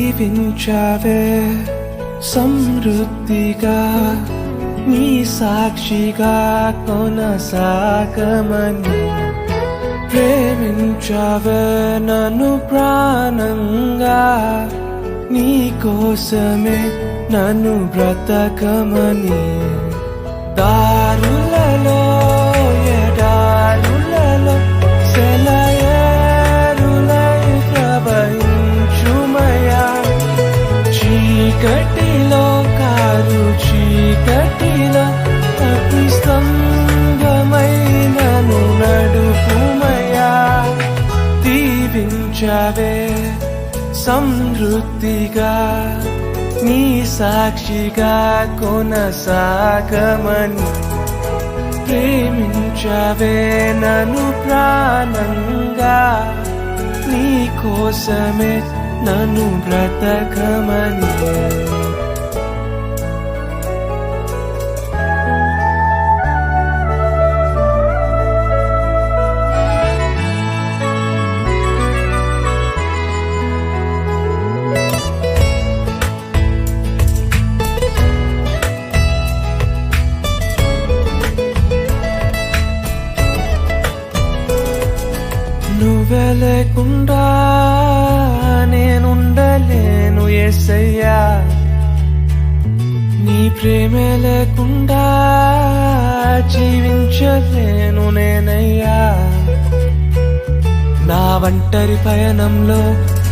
దీవించావే సమృద్ధిగా నీ సాక్షిగా కొనసాగమని ప్రేమించావే నన్ను ప్రాణంగా నీ కోసమే నన్ను బ్రతకమని దారులలో ఎడారులలో సెలయేరులై ప్రవహించుమయా చీకటిలో కారు చీకటిలో అతి స్తంభమై నన్ను నడుపుమయా దీవించావే సమృద్ధిగా నీ సాక్షిగా కొనసాగమని ప్రేమించావే నన్ను ప్రాణంగా నీ కోసమే నన్ను బ్రతకమని నువ్వే లేకుండా నేనుండలేను యేసయ్యా నీ ప్రేమే లేకుండా జీవించలేను నేనయ్యా నా ఒంటరి పయనంలో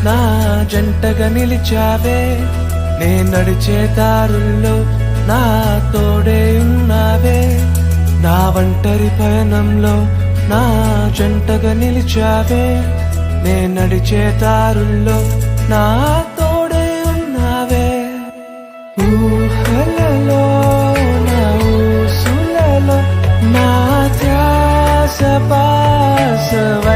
నా జంటగా నిలిచావే నే నడిచే దారుల్లో నా తోడే ఉన్నావే నా ఒంటరి పయనంలో నా జంటగా నిలిచావే నే నడిచే దారుల్లో నా తోడే ఉన్నావే ఊహలలో నా ఊసులలో నా ధ్యాస పాసవైనావే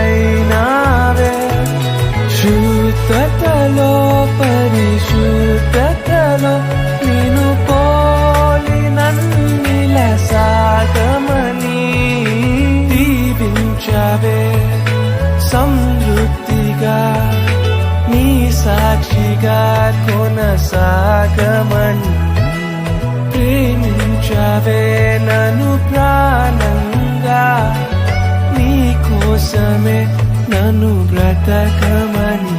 శుద్ధతలో పరిశుద్ధతలో నిన్ను పోలి నన్నిల సాగమని దీవించావే సమృద్ధిగా నీ సాక్షిగా కొనసాగమని ప్రేమించావే నన్ను ప్రాణంగా నీ కోసమే నన్ను బ్రతకమని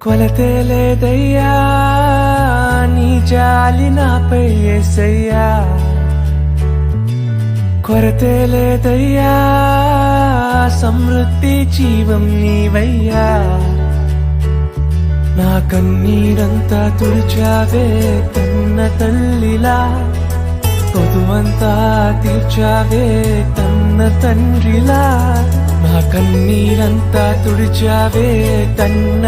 కొలతే లేదయ్యా నీ జాలి నాపై యేసయ్యా కొరతే లేదయ్యా సమృద్ధి జీవం నీవయ్యా నా కన్నీరంతా తుడిచావే కన్న తల్లిలా కొదువంతా తీర్చావే కన్న తండ్రిలా నా కన్నీరంతా తుడిచావే కన్న